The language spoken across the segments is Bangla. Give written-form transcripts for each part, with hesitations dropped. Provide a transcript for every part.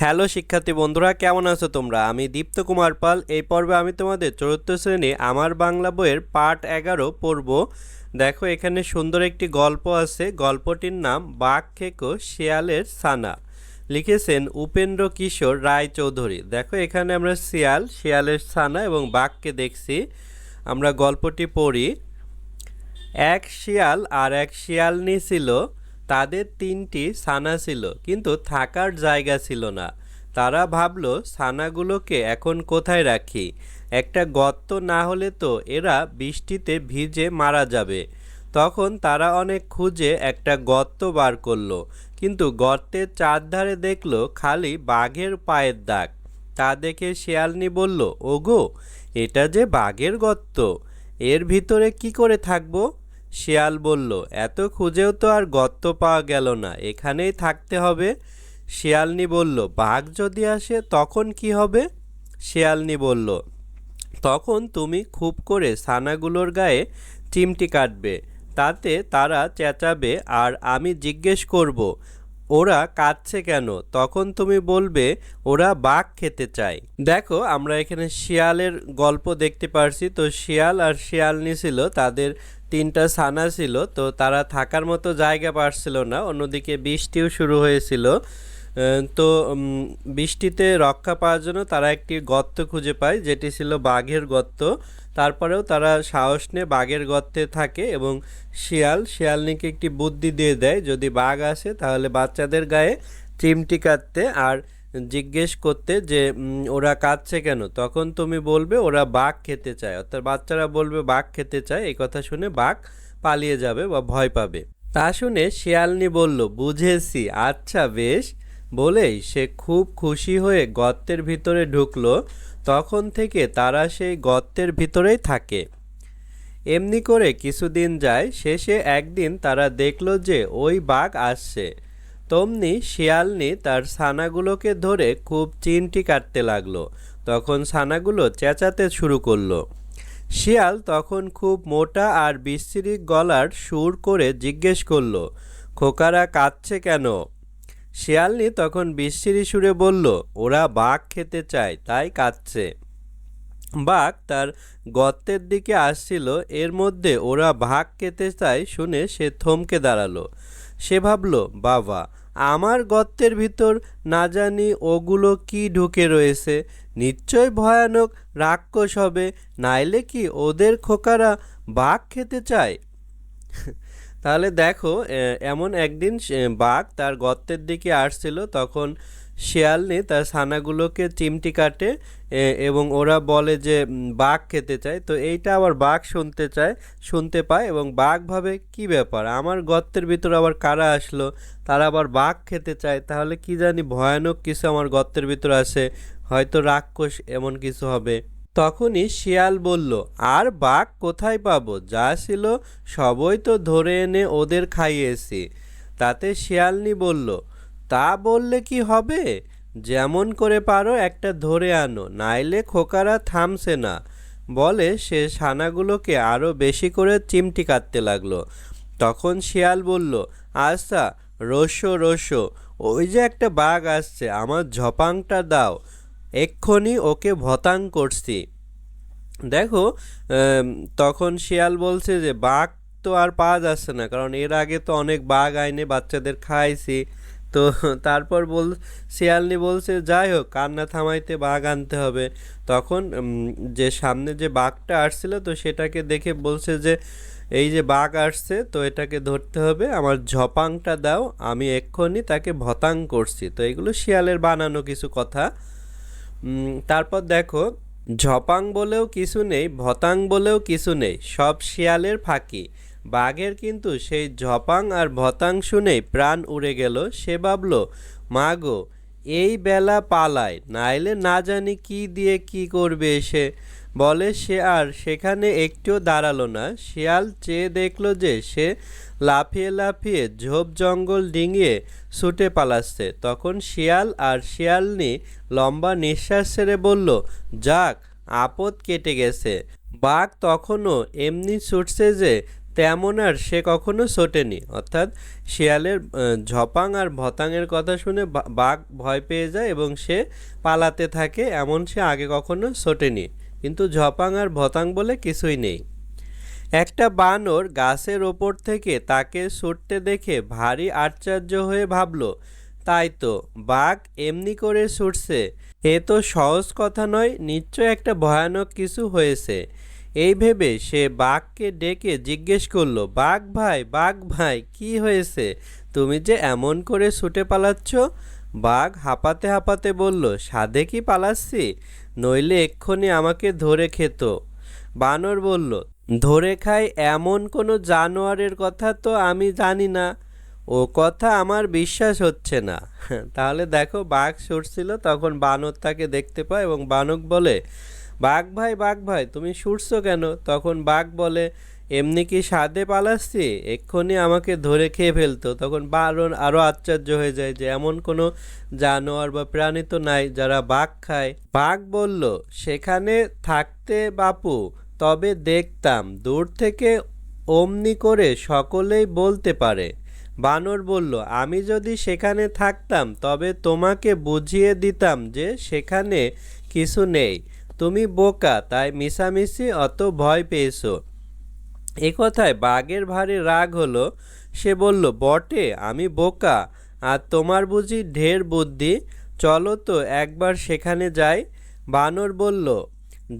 হ্যালো শিক্ষার্থী বন্ধুরা, কেমন আছো তোমরা? আমি দীপ্ত কুমার পাল। এই পর্বে আমি তোমাদের চতুর্থ শ্রেণী আমার বাংলা বইয়ের পাঠ 11 পড়ব। দেখো, এখানে সুন্দর একটি গল্প আছে। গল্পটির নাম বাঘ খেকো শিয়ালের ছানা। লিখেছেন উপেন্দ্র কিশোর রায়চৌধুরী। দেখো, এখানে আমরা শিয়ালের ছানা এবং বাঘকে দেখছি। আমরা গল্পটি পড়ি। এক শিয়াল আর এক শিয়ালনি ছিল। তাদের 3টি ছানা ছিল, কিন্তু থাকার জায়গা ছিল না। তারা ভাবলো, ছানাগুলোকে এখন কোথায় রাখি? একটা গর্ত না হলে তো এরা বৃষ্টিতে ভিজে মারা যাবে। তখন তারা অনেক খুঁজে একটা গর্ত বার করলো, কিন্তু গর্তের চারধারে দেখলো খালি বাঘের পায়ের দাগ। তা দেখে শিয়ালনি বলল, ওগো, এটা যে বাঘের গর্ত, এর ভিতরে কি করে থাকবো? শিয়াল বলল, এত খুঁজেও তো আর গর্ত পাওয়া গেল না, এখানেই থাকতে হবে। শিয়ালনি বলল, বাঘ যদি আসে তখন কি হবে? শিয়ালনি বলল, তখন তুমি খুব করে ছানাগুলোর গায়ে চিমটি কাটবে, তাতে তারা চেঁচাবে আর আমি জিজ্ঞেস করব, ওরা কাঁদছে কেন? তখন তুমি বলবে, ওরা বাঘ খেতে চায়। দেখো, আমরা এখানে শিয়ালের গল্প দেখতে পারছি। তো শিয়াল আর শিয়ালনি ছিল, তাদের 3টা ছানা ছিল। তো তারা থাকার মতো জায়গা পাচ্ছিল না, অন্যদিকে বৃষ্টিও শুরু হয়েছিল। তো বৃষ্টিতে রক্ষা পাওয়ার জন্য তারা একটি গর্ত খুঁজে পায়, যেটি ছিল বাঘের গর্ত। তারপরেও তারা সাহস নিয়ে বাঘের গর্তে থাকে এবং শিয়ালনিকে একটি বুদ্ধি দিয়ে দেয়, যদি বাঘ আসে তাহলে বাচ্চাদের গায়ে চিমটি কাটতে আর জিজ্ঞেস করতে যে ওরা কাঁদছে কেন? তখন তুমি বলবে, ওরা বাঘ খেতে চায়। অর্থাৎ বাচ্চারা বলবে বাঘ খেতে চায়। এই কথা শুনে বাঘ পালিয়ে যাবে বা ভয় পাবে। তা শুনে শিয়ালনি বলল, বুঝেছি, আচ্ছা বেশ। বলেই সে খুব খুশি হয়ে গর্তের ভিতরে ঢুকলো। তখন থেকে তারা সেই গর্তের ভিতরেই থাকে। এমনি করে কিছুদিন যায়। শেষে একদিন তারা দেখলো যে ওই বাঘ আসছে। তমনি শিয়ালনি তার ছানাগুলোকে ধরে খুব চিমটি কাটতে লাগলো। তখন ছানাগুলো চেঁচাতে শুরু করলো। শিয়াল তখন খুব মোটা আর বিশ্রী গলার সুর করে জিজ্ঞেস করলো, খোকারা কাঁদছে কেন? শিয়ালনি তখন বিশ্রী সুরে বলল, ওরা বাঘ খেতে চায়, তাই কাঁদছে। বাঘ তার গর্তের দিকে আসছিল, এর মধ্যে ওরা বাঘ খেতে চায় শুনে সে থমকে দাঁড়ালো। সে ভাবল, বাবা, আমার গর্তের ভিতর না জানি ওগুলো কি ঢুকে রয়েছে, নিশ্চয় ভয়ানক রাক্ষস হবে, নাইলে কি ওদের খোকারা বাঘ খেতে চায়? তাহলে দেখো, এমন একদিন বাঘ তার গর্তের দিকে আসছিল। তখন শিয়ালনি তার ছানাগুলোকে চিমটি কাটে এবং ওরা বলে যে বাঘ খেতে চায়। তো এইটা আবার বাঘ শুনতে পায় এবং বাঘ ভাবে, কি ব্যাপার, আমার গর্তের ভিতর আবার কারা আসলো? তারা আবার বাঘ খেতে চায়, তাহলে কি জানি ভয়ানক কিছু আমার গর্তের ভিতর আসে, হয়তো রাক্ষস এমন কিছু হবে। তখনই শিয়াল বলল, আর বাঘ কোথায় পাবো? যা ছিল সবই তো ধরে এনে ওদের খাইয়েছি। তাতে শিয়ালনি বলল, তা বললে কি হবে? যেমন করে পারো একটা ধরে আনো, নাইলে খোকারা থামছে না। বলে সে ছানাগুলোকে আরও বেশি করে চিমটি কাটতে লাগলো। তখন শিয়াল বলল, আচ্ছা, রোসো, ওই যে একটা বাঘ আসছে, আমার ঝপাংটা দাও, এক্ষুনি ওকে ভতাং করছি। দেখো, তখন শিয়াল বলছে যে বাঘ তো আর পাওয়া যাচ্ছে না, কারণ এর আগে তো অনেক বাঘ আইনে বাচ্চাদের খাইছি। তো তারপর শিয়ালনি বলছে, যাই হোক, কান্না থামাইতে বাঘ আনতে হবে। তখন যে সামনে যে বাঘটা আসছিল, তো সেটাকে দেখে বলছে যে এই যে বাঘ আসছে, তো এটাকে ধরতে হবে, আমার ঝপাংটা দাও, আমি এক্ষুনি তাকে ভতাং করছি। তো এগুলো শিয়ালের বানানো কিছু কথা। তারপর দেখো, ঝপাং বলেও কিছু নেই, ভতাং বলেও কিছু নেই, সব শিয়ালের ফাঁকি। বাঘের কিন্তু সেই ঝপাং আর ভতাং শুনেই প্রাণ উড়ে গেল। সে ভাবল, মা গো, এই বেলা পালায়, নাইলে না জানি কি দিয়ে কি করবে এসে। বলে সে আর সেখানে একটুও দাঁড়ালো না। শিয়াল চেয়ে দেখল যে সে লাফিয়ে লাফিয়ে ঝোপ জঙ্গল ডিঙিয়ে ছুটে পালাচ্ছে। তখন শিয়াল আর শিয়ালনি লম্বা নিঃশ্বাস ছেড়ে বলল, যাক, আপদ কেটে গেছে। বাঘ তখনও এমনি ছুটছে যে তেমন আর সে কখনো ছোটেনি। অর্থাৎ শিয়ালের ঝপাং আর ভতাংয়ের কথা শুনে বাঘ ভয় পেয়ে যায় এবং সে পালাতে থাকে, এমন সে আগে কখনো ছোটেনি। কিন্তু ঝপাং আর ভতাং বলে কিছুই নেই। একটা বানর গাছের ওপর থেকে তাকে ছুটতে দেখে ভারী আশ্চর্য হয়ে ভাবল, তাই তো, বাঘ এমনি করে ছুটছে, এ তো সহজ কথা নয়, নিশ্চয় একটা ভয়ানক কিছু হয়েছে। এই ভেবে সে বাঘকে ডেকে জিজ্ঞেস করলো, বাঘ ভাই কি হয়েছে, তুমি যে এমন করে ছুটে পালাচ্ছ? বাঘ হাঁপাতে হাঁপাতে বলল, সাধে কি পালাচ্ছি, নইলে এক্ষুনি আমাকে ধরে খেত। বানর বলল, ধরে খায় এমন কোনো জানোয়ারের কথা তো আমি জানি না, ও কথা আমার বিশ্বাস হচ্ছে না। তাহলে দেখো, বাঘ ছুটছিল, তখন বানর তাকে দেখতে পায় এবং বানর বলে, বাঘ ভাই তুমি ছুটছো কেন? তখন বাঘ বলে, এমনি কি সাধে পালাচ্ছি, এক্ষুনি আমাকে ধরে খেয়ে ফেলতো। তখন বানর আরও আশ্চর্য হয়ে যায় যে এমন কোনো জানোয়ার বা প্রাণী তো নাই যারা বাঘ খায়। বাঘ বলল, সেখানে থাকতে বাপু তবে দেখতাম, দূর থেকে অমনি করে সকলেই বলতে পারে। বানর বলল, আমি যদি সেখানে থাকতাম তবে তোমাকে বুঝিয়ে দিতাম যে সেখানে কিছু নেই, তুমি বোকা, তাই মিছামিছি অত ভয় পেয়েছো। এ কথায় বাঘের ভারী রাগ হলো। সে বলল, বটে আমি বোকা, আর তোমার বুঝি ঢের বুদ্ধি, চলো তো একবার সেখানে যাই। বানর বলল,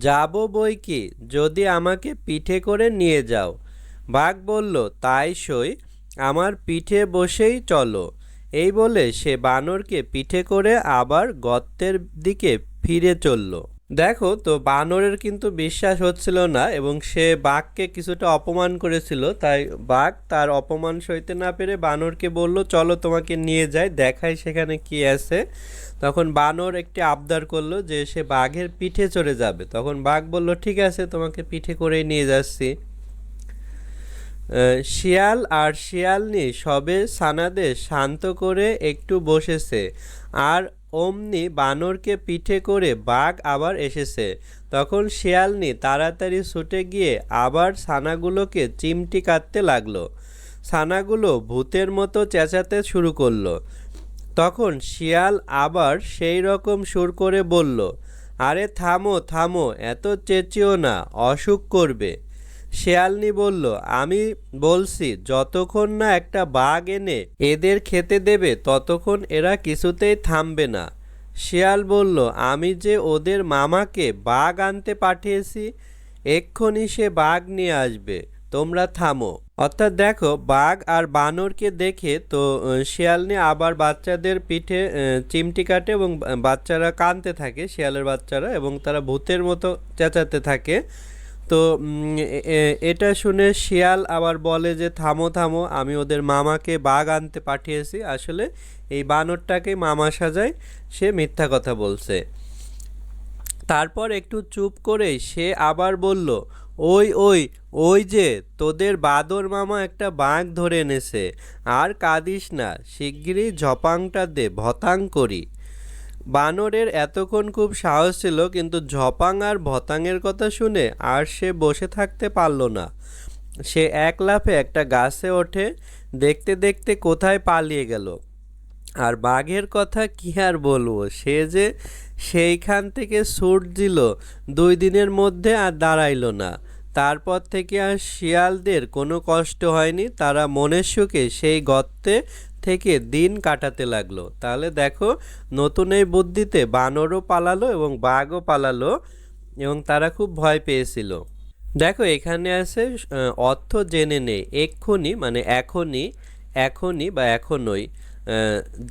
যাব বই কি, যদি আমাকে পিঠে করে নিয়ে যাও। বাঘ বলল, তাই সই, আমার পিঠে বসেই চলো। এই বলে সে বানরকে পিঠে করে আবার গর্তের দিকে ফিরে চলল। দেখো তো, বানরের কিন্তু বিশ্বাস হচ্ছিল না এবং সে বাঘকে কিছুটা অপমান করেছিল, তাই বাঘ তার অপমান সইতে না পেরে বানরকে বলল, চলো তোমাকে নিয়ে যাই, দেখাই সেখানে কি আছে। তখন বানর একটি আবদার করলো যে সে বাঘের পিঠে চড়ে যাবে। তখন বাঘ বলল, ঠিক আছে, তোমাকে পিঠে করেই নিয়ে যাচ্ছি। শিয়াল আর শিয়ালনি সবে ছানাদের শান্ত করে একটু বসেছে, আর অমনি বানরকে পিঠে করে বাঘ আবার এসেছে। তখন শিয়ালনি তাড়াতাড়ি ছুটে গিয়ে আবার ছানাগুলোকে চিমটি কাটতে লাগলো। ছানাগুলো ভূতের মতো চেঁচাতে শুরু করলো। তখন শিয়াল আবার সেই রকম সুর করে বলল, আরে থামো থামো, এত চেঁচিও না, অসুখ করবে। শেয়ালনি বলল, আমি বলছি যতক্ষণ না একটা বাঘ এনে এদের খেতে দেবে ততক্ষণ এরা কিছুতেই থামবে না। শিয়াল বলল, আমি যে ওদের মামাকে বাঘ আনতে পাঠিয়েছি, এক্ষুনি সে বাঘ নিয়ে আসবে, তোমরা থামো। অর্থাৎ দেখো, বাঘ আর বানরকে দেখে তো শিয়ালনি আবার বাচ্চাদের পিঠে চিমটি কাটে এবং বাচ্চারা কাঁদতে থাকে, শিয়ালের বাচ্চারা, এবং তারা ভূতের মতো চেঁচাতে থাকে। তো এটা শুনে শিয়াল আবার বলে যে থামো থামো, আমি ওদের মামাকে বাঘ আনতে পাঠিয়েছি। আসলে এই বানরটাকে মামা সাজায়, সে মিথ্যা কথা বলছে। তারপর একটু চুপ করে সে আবার বলল, ওই ওই ওই যে তোদের বাদর মামা একটা বাঘ ধরে এনেছে, আর কাঁদিস না, শিগগিরই ঝপাংটা দে, ভতাং করি। বানরের এতক্ষণ খুব সাহস ছিল, কিন্তু ঝপাং আর ভতাংয়ের কথা শুনে আর সে বসে থাকতে পারল না। সে এক লাফে একটা গাছে ওঠে, দেখতে দেখতে কোথায় পালিয়ে গেল। আর বাঘের কথা কি আর বলবো, সে যে সেইখান থেকে ছুট দিল, 2 দিনের মধ্যে আর দাঁড়াইল না। তারপর থেকে আর শিয়ালদের কোনো কষ্ট হয়নি, তারা মনের সুখে সেই গর্তে থেকে দিন কাটাতে লাগলো। তাহলে দেখো, নতুন এই বুদ্ধিতে বানরও পালালো এবং বাঘও পালালো এবং তারা খুব ভয় পেয়েছিল। দেখো, এখানে আছে অর্থ জেনে নেই। এক্ষুনি মানে এখনই, এখনই বা এখনই।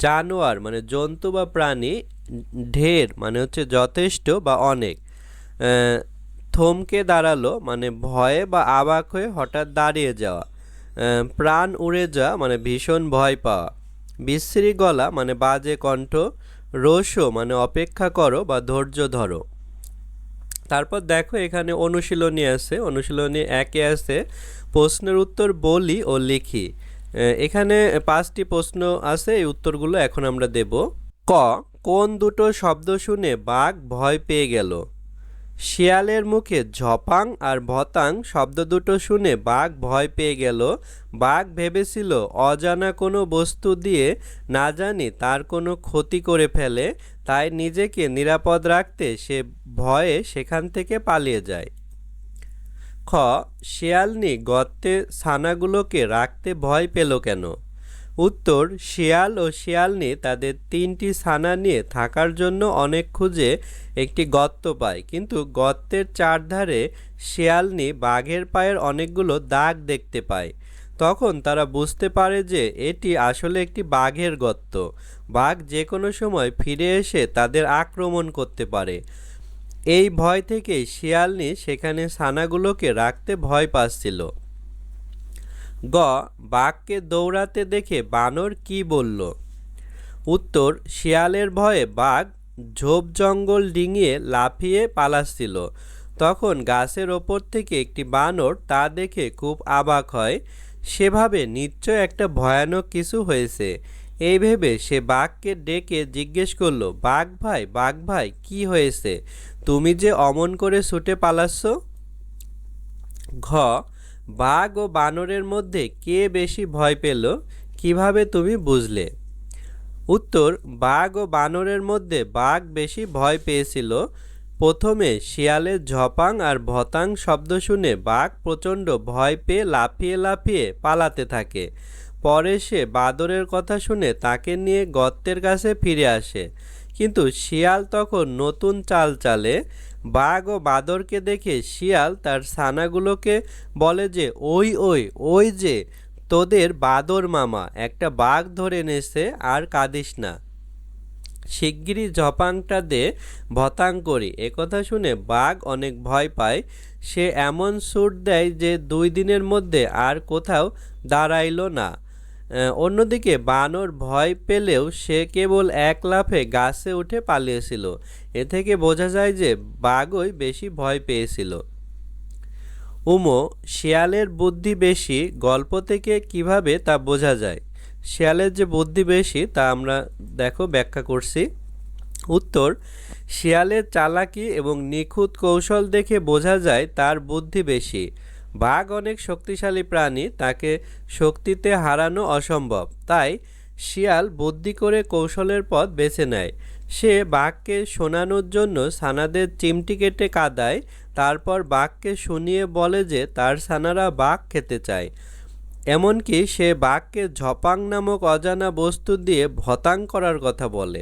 জানোয়ার মানে জন্তু বা প্রাণী। ঢের মানে হচ্ছে যথেষ্ট বা অনেক। থমকে দাঁড়ালো মানে ভয়ে বা অবাক হয়ে হঠাৎ দাঁড়িয়ে যাওয়া। প্রাণ উড়ে যাওয়া মানে ভীষণ ভয় পাওয়া। বিশ্রী গলা মানে বাজে কণ্ঠ। রোষো মানে অপেক্ষা করো বা ধৈর্য ধরো। তারপর দেখো, এখানে অনুশীলনী আছে। অনুশীলনী 1-এ আছে, প্রশ্নের উত্তর বলি ও লিখি। এখানে 5টি প্রশ্ন আছে, এই উত্তরগুলো এখন আমরা দেব। ক, কোন দুটো শব্দ শুনে বাঘ ভয় পেয়ে গেল? শিয়ালের মুখে ঝপাং আর ভতাং শব্দ দুটো শুনে বাঘ ভয় পেয়ে গেল। বাঘ ভেবেছিল অজানা কোনো বস্তু দিয়ে না জানি তার কোনো ক্ষতি করে ফেলে, তাই নিজেকে নিরাপদ রাখতে সে ভয়ে সেখান থেকে পালিয়ে যায়। খ, শিয়ালনি গর্তে ছানাগুলোকে রাখতে ভয় পেল কেন? উত্তর, শিয়াল ও শিয়ালনি তাদের 3টি ছানা নিয়ে থাকার জন্য অনেক খুঁজে একটি গর্ত পায়, কিন্তু গর্তের চারধারে শিয়ালনি বাঘের পায়ের অনেকগুলো দাগ দেখতে পায়। তখন তারা বুঝতে পারে যে এটি আসলে একটি বাঘের গর্ত। বাঘ যে কোনো সময় ফিরে এসে তাদের আক্রমণ করতে পারে। এই ভয় থেকেই শিয়ালনি সেখানে ছানাগুলোকে রাখতে ভয় পাচ্ছিল। গ, বাঘকে দৌড়াতে দেখে বানর কি বলল? উত্তর, শিয়ালের ভয়ে বাঘ ঝোপ জঙ্গল ডিঙিয়ে লাফিয়ে পালাচ্ছিল। তখন গাছের ওপর থেকে একটি বানর তা দেখে খুব অবাক হয়। সেভাবে নিশ্চয় একটা ভয়ানক কিছু হয়েছে। এই ভেবে সে বাঘকে ডেকে জিজ্ঞেস করলো, বাঘ ভাই কি হয়েছে? তুমি যে অমন করে ছুটে পালাচ্ছ? ঘ, বাঘ ও বানরের মধ্যে কে বেশি ভয় পেল, কিভাবে তুমি বুঝলে? উত্তর, বাঘ ও বানরের মধ্যে বাঘ বেশি ভয় পেয়েছিল। প্রথমে শিয়ালের ঝপাং আর ভতাং শব্দ শুনে বাঘ প্রচণ্ড ভয় পেয়ে লাফিয়ে লাফিয়ে পালাতে থাকে। পরে সে বাদরের কথা শুনে তাকে নিয়ে গর্তের কাছে ফিরে আসে, কিন্তু শিয়াল তখন নতুন চাল চালে। বাঘ ও বাদরকে দেখে শিয়াল তার ছানাগুলোকে বলে যে ওই যে তোদের বাদর মামা একটা বাঘ ধরে এনেছে, আর কাঁদিস না, শিগগিরই ঝপাংটা দে, ভতাং করি। একথা শুনে বাঘ অনেক ভয় পায়। সে এমন ছুট দেয় যে 2 দিনের মধ্যে আর কোথাও দাঁড়াইল না। অন্যদিকে বানর ভয় পেলেও সে কেবল এক লাফে গাছে উঠে পালিয়েছিল। এ থেকে বোঝা যায় যে বাঘই বেশি ভয় পেয়েছিল। উমো, শিয়ালের বুদ্ধি বেশি গল্প থেকে কিভাবে তা বোঝা যায়? শিয়ালের যে বুদ্ধি বেশি তা আমরা ব্যাখ্যা করছি। উত্তর, শিয়ালের চালাকি এবং নিখুঁত কৌশল দেখে বোঝা যায় তার বুদ্ধি বেশি। বাঘ অনেক শক্তিশালী প্রাণী, তাকে শক্তিতে হারানো অসম্ভব, তাই শিয়াল বুদ্ধি করে কৌশলের পথ বেছে নেয়। সে বাঘকে শোনানোর জন্য ছানাদের চিমটি কেটে কাঁদায়, তারপর বাঘকে শুনিয়ে বলে যে তার ছানারা বাঘ খেতে চায়। এমনকি সে বাঘকে ঝপাং নামক অজানা বস্তু দিয়ে ভতাং করার কথা বলে।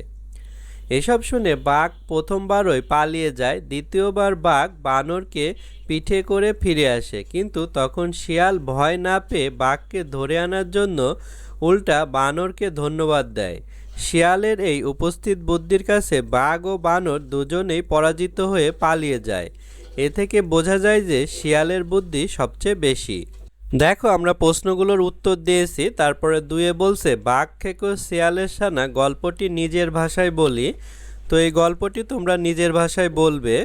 এসব শুনে বাঘ প্রথমবারই পালিয়ে যায়। দ্বিতীয়বার বাঘ বানরকে পিঠে করে ফিরে আসে, কিন্তু তখন শিয়াল ভয় না পেয়ে বাঘকে ধরে আনার জন্য উল্টা বানরকে ধন্যবাদ দেয়। শিয়ালের এই উপস্থিত বুদ্ধির কাছে বাঘ ও বানর দুজনেই পরাজিত হয়ে পালিয়ে যায়। এ থেকে বোঝা যায় যে শিয়ালের বুদ্ধি সবচেয়ে বেশি। দেখো, আমরা প্রশ্নগুলোর উত্তর দিয়েছি। তারপরে 2 বলছে বাঘ খেকো শিয়ালের ছানা, গল্পটি নিজের ভাষায় বলি। তো এই গল্পটি তোমরা নিজের ভাষায় বলবে।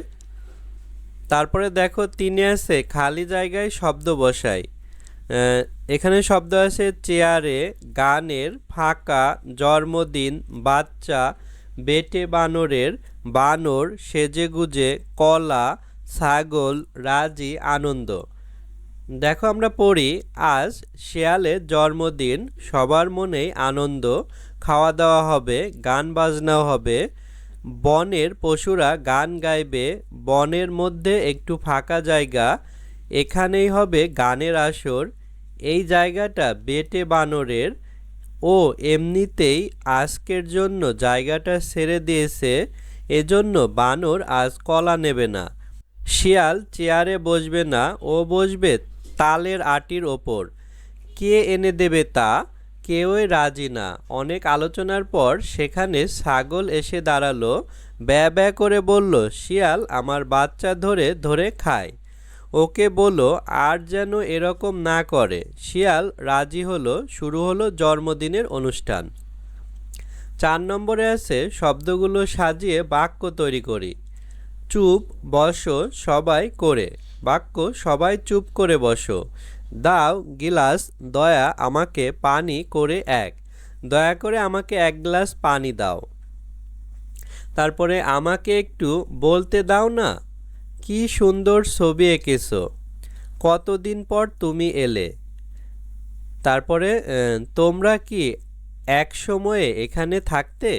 তারপরে দেখো 3 আছে খালি জায়গায় শব্দ বসাই। এখানে শব্দ আছে চেয়ারে, গানের, ফাঁকা, জন্মদিন, বাচ্চা, বেটে বানরের, বানর, সেজেগুজে, কলা, ছাগল, রাজি, আনন্দ। দেখো আমরা পড়ি, আজ শিয়ালের জন্মদিন, সবার মনেই আনন্দ, খাওয়া দাওয়া হবে, গান বাজনাও হবে, বনের পশুরা গান গাইবে, বনের মধ্যে একটু ফাঁকা জায়গা, এখানেই হবে গানের আসর, এই জায়গাটা বেটে বানরের, ও এমনিতেই আজকের জন্য জায়গাটা ছেড়ে দিয়েছে, এজন্য বানর আজ কলা নেবে না। শিয়াল চেয়ারে বসবে না, ও বসবে তালের আটির ওপর, কে এনে দেবে তা? কেউই রাজি না। অনেক আলোচনার পর সেখানে ছাগল এসে দাঁড়ালো, ব্যা ব্যা করে বলল, শিয়াল আমার বাচ্চা ধরে ধরে খায়, ওকে বলো আর যেন এরকম না করে। শিয়াল রাজি হলো, শুরু হলো জন্মদিনের অনুষ্ঠান। 4 নম্বরে আছে শব্দগুলো সাজিয়ে বাক্য তৈরি করি। চুপ বসো সবাই করে, বাক্য সবাই চুপ করে বসো। দাও গিলাস, দয়া আমাকে পানি করে দয়া করে আমাকে 1 গ্লাস পানি দাও। তারপরে আমাকে একটু বলতে দাও না, কি সুন্দর ছবি এঁকেছো, কতদিন পর তুমি এলে। তারপরে তোমরা কি এক সময়ে এখানে থাকতে।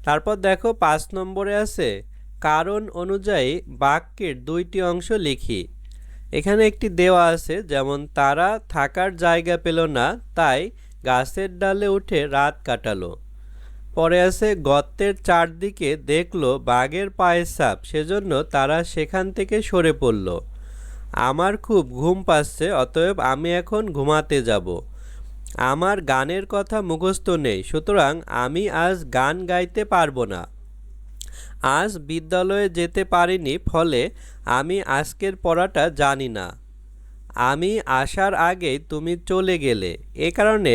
তারপর দেখো 5 নম্বরে আছে কারণ অনুযায়ী বাক্যের দুইটি অংশ লিখি। এখানে একটি দেওয়া আছে, যেমন তারা থাকার জায়গা পেল না তাই গাছের ডালে উঠে রাত কাটালো। পরে আছে গর্তের চারদিকে দেখলো বাঘের পায়ের ছাপ, সেজন্য তারা সেখান থেকে সরে পড়ল। আমার খুব ঘুম পাচ্ছে, অতএব আমি এখন ঘুমাতে যাব। আমার গানের কথা মুখস্থ নেই, সুতরাং আমি আজ গান গাইতে পারবো না। আজ বিদ্যালয়ে যেতে পারিনি, ফলে আমি আজকের পড়াটা জানি না। আমি আসার আগেই তুমি চলে গেলে, এ কারণে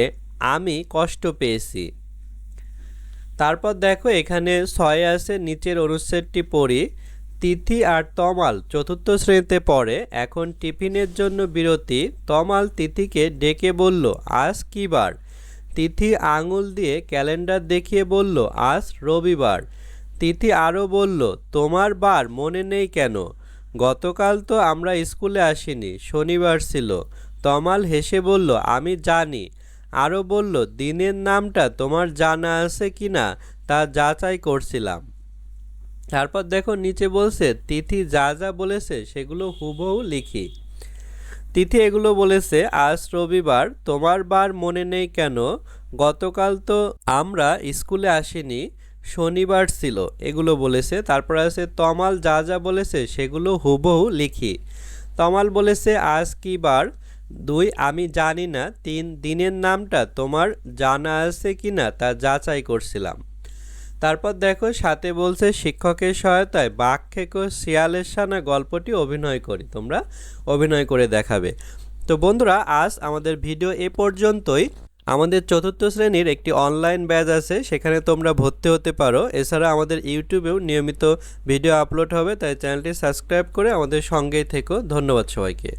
আমি কষ্ট পেয়েছি। তারপর দেখো এখানে 6 আছে, নিচের অনুচ্ছেদটি পড়ি। তিথি আর তমাল 4র্থ শ্রেণীতে পড়ে, এখন টিফিনের জন্য বিরতি। তমাল তিথিকে ডেকে বলল, আজ কী বার? তিথি আঙুল দিয়ে ক্যালেন্ডার দেখিয়ে বলল, আজ রবিবার। তিথি আরও বলল, তোমার বার মনে নেই কেন? গতকাল তো আমরা স্কুলে আসিনি, শনিবার ছিল। তমাল হেসে বলল, আমি জানি। আরও বলল, দিনের নামটা তোমার জানা আছে কি না তা যাচাই করছিলাম। তারপর দেখো নিচে বলছে তিথি যা যা বলেছে সেগুলো হুবহু লিখি। তিথি এগুলো বলেছে, আজ রবিবার, তোমার বার মনে নেই কেন? গতকাল তো আমরা স্কুলে আসিনি, শনিবার ছিল, এগুলো বলেছে। তারপর আছে তমাল যা যা বলেছে সেগুলো হুবহু লিখি। তমাল বলেছে, আজ কী বার? 2 আমি জানি না। 3 দিনের নামটা তোমার জানা আছে কি না তা যাচাই করছিলাম। তারপর দেখো 7 বলছে শিক্ষকের সহায়তায় বাঘ খেকো শিয়ালের সানা গল্পটি অভিনয় করি। তোমরা অভিনয় করে দেখাবে। তো বন্ধুরা, আজ আমাদের ভিডিও এ পর্যন্তই। আমাদের 4র্থ শ্রেণীর একটি অনলাইন ব্যাচ আছে, সেখানে তোমরা ভর্তি হতে পারো। এছাড়া আমাদের ইউটিউবেও নিয়মিত ভিডিও আপলোড হবে, তাই চ্যানেলটি সাবস্ক্রাইব করে আমাদের সঙ্গেই থেকো। ধন্যবাদ সবাইকে।